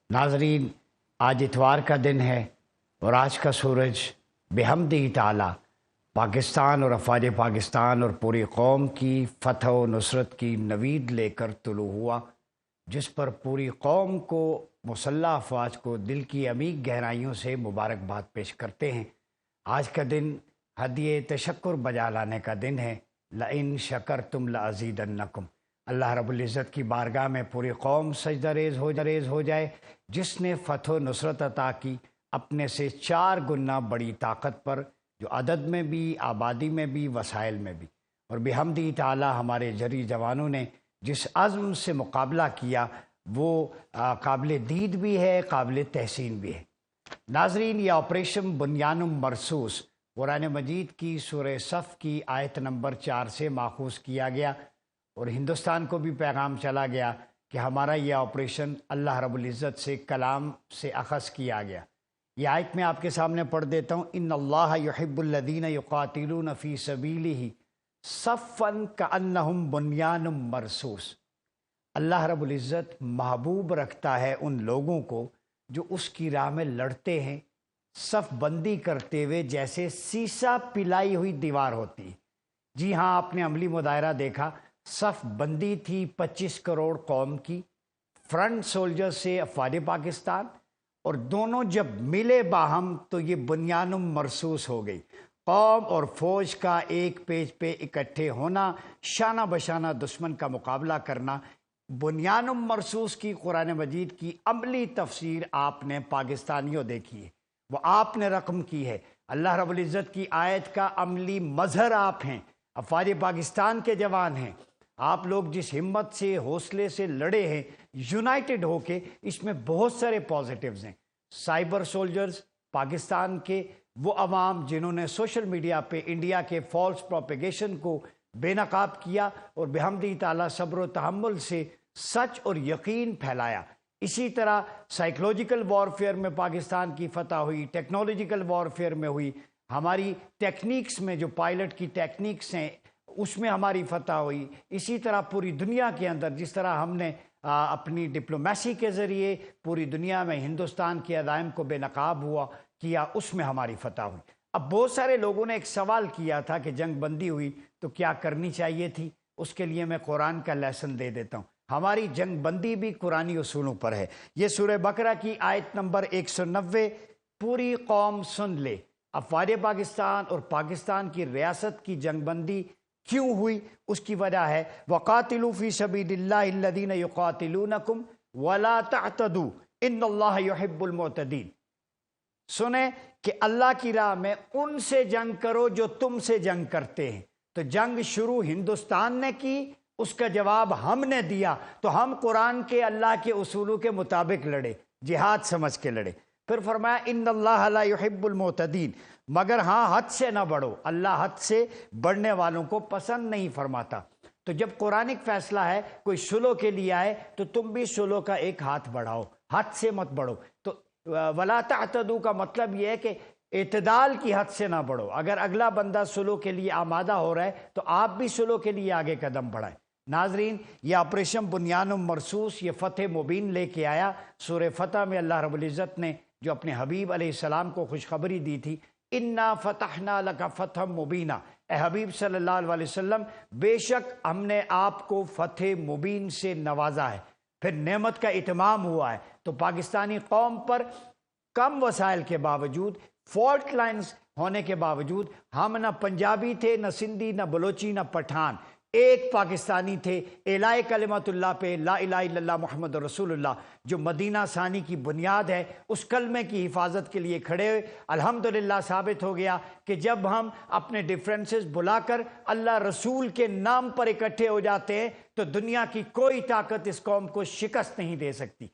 नाजरीन, आज इतवार का दिन है और आज का सूरज बिहम्दिही ताला पाकिस्तान और अफवाज पाकिस्तान और पूरी कौम की फतह व नुसरत की नवीद लेकर तुलू हुआ, जिस पर पूरी कौम को मुसल्लह अफवाज को दिल की अमीक गहराइयों से मुबारकबाद पेश करते हैं। आज का दिन हदिये तशक्कुर बजा लाने का दिन है। लइन शकरतुम लअज़ीदन्नकुम। अल्लाह रब्बुल इज़्ज़त की बारगाह में पूरी कौम सजदरेज़ हो जाए, जिसने फतह नुसरत अता की अपने से 4 गुना बड़ी ताकत पर, जो अदद में भी, आबादी में भी, वसाइल में भी। और बिहम्दिही ताला हमारे जरी जवानों ने जिस अज़्म से मुकाबला किया वो काबिल दीद भी है, काबिल तहसीन भी है। नाजरीन, ये ऑपरेशन बुनियानुम मरसूस कुरान मजीद की सूरह सफ़ की आयत नंबर 4 से माखूज़ किया गया और हिंदुस्तान को भी पैगाम चला गया कि हमारा यह ऑपरेशन अल्लाह रब्बुल इज़्ज़त से कलाम से अख़ज़ किया गया। ये आयत मैं आपके सामने पढ़ देता हूँ। इन्नल्लाह युहिब्बुल्लज़ीना युक़ातिलूना फ़ी सबीलिही सफ़्फ़न कअन्नहुम बुनियानुम मरसूस। अल्लाह रब्बुल इज़्ज़त महबूब रखता है उन लोगों को जो उसकी राह में लड़ते हैं, सफ़ बंदी करते हुए, जैसे सीसा पिलाई हुई दीवार होती है। जी हाँ, आपने अमली मुदायरा देखा। सफ़ बंदी थी 25 करोड़ कौम की, फ्रंट सोल्जर से अफवाज पाकिस्तान, और दोनों जब मिले बाहम तो ये बुनियानुम मरसूस हो गई। कौम और फौज का एक पेज पे इकट्ठे होना, शाना बशाना दुश्मन का मुकाबला करना। बुनियानुम मरसूस की कुरान मजीद की अमली तफसीर आपने पाकिस्तानियों देखी है, वो आपने रकम की है। अल्लाह रब्बुल इज़्ज़त की आयत का अमली मजहर आप हैं, अफवाज पाकिस्तान के जवान हैं। आप लोग जिस हिम्मत से, हौसले से लड़े हैं यूनाइटेड होके, इसमें बहुत सारे पॉजिटिव्स हैं। साइबर सोल्जर्स पाकिस्तान के, वो अवाम जिन्होंने सोशल मीडिया पे इंडिया के फॉल्स प्रोपेगेशन को बेनकाब किया और बिहम्दिही ताला सब्र व तहम्मुल से सच और यकीन फैलाया। इसी तरह साइकोलॉजिकल वॉरफेयर में पाकिस्तान की फतह हुई, टेक्नोलॉजिकल वॉरफेयर में हुई, हमारी टेक्निक्स में जो पायलट की टेक्निक्स हैं उसमें हमारी फतह हुई। इसी तरह पूरी दुनिया के अंदर जिस तरह हमने अपनी डिप्लोमेसी के ज़रिए पूरी दुनिया में हिंदुस्तान के अज़ाइम को बेनकाब किया, उसमें हमारी फतह हुई। अब बहुत सारे लोगों ने एक सवाल किया था कि जंग बंदी हुई तो क्या करनी चाहिए थी। उसके लिए मैं कुरान का लेसन दे देता हूँ। हमारी जंग बंदी भी कुरानी उसूलों पर है। ये सूरह बकरा की आयत नंबर 190, पूरी कौम सुन ले। अफवाज पाकिस्तान और पाकिस्तान की रियासत की जंग बंदी क्यों हुई, उसकी वजह है वक़ातिलू फ़ी सबीलिल्लाहि अल्लज़ीना युक़ातिलूनकुम वला तअतदू इन्नल्लाह युहिब्बुल मुअतदीन। सुने कि अल्लाह की राह में उनसे जंग करो जो तुमसे जंग करते हैं। तो जंग शुरू हिंदुस्तान ने की, उसका जवाब हमने दिया, तो हम कुरान के, अल्लाह के उसूलों के मुताबिक लड़े, जिहाद समझ के लड़े। फिर फरमाया इन्नल्लाह ला युहिब्बुल मुअतदीन, मगर हाँ, हद से ना बढ़ो। अल्लाह हद से बढ़ने वालों को पसंद नहीं फरमाता। तो जब कुरानिक फैसला है कोई सुलह के लिए आए तो तुम भी सुलह का एक हाथ बढ़ाओ, हद से मत बढ़ो। तो वला तअतदू का मतलब यह है कि इतदाल की हद से ना बढ़ो। अगर अगला बंदा सुलह के लिए आमादा हो रहा है तो आप भी सुलह के लिए आगे कदम बढ़ाएं। नाजरीन, ये ऑपरेशन बुनियानुम मरसूस, ये फ़तह मुबीन लेके आया। सूरह फतह में अल्लाह रब्बुल इज़्ज़त ने जो अपने हबीब अलैहिस्सलाम को खुशखबरी दी थी, इन्ना फतहना लका फतहम मुबीना, ए हबीब सल्लल्लाहु अलैहि वसल्लम, बेशक हमने आपको फ़तह मुबीन से नवाजा है। फिर नेमत का इतमाम हुआ है। तो पाकिस्तानी कौम पर कम वसाइल के बावजूद, फॉल्ट लाइन्स होने के बावजूद, हम न पंजाबी थे, न सिंधी, न बलोची, न पठान, एक पाकिस्तानी थे। एलाए कलिमतुल्लाह पे, ला इलाहा इल्लल्लाह मुहम्मद रसूलुल्लाह, जो मदीना सानी की बुनियाद है, उस कलमे की हिफाजत के लिए खड़े हुए। अल्हम्दुलिल्लाह साबित हो गया कि जब हम अपने डिफरेंसेस बुलाकर अल्लाह रसूल के नाम पर इकट्ठे हो जाते हैं तो दुनिया की कोई ताकत इस कौम को शिकस्त नहीं दे सकती।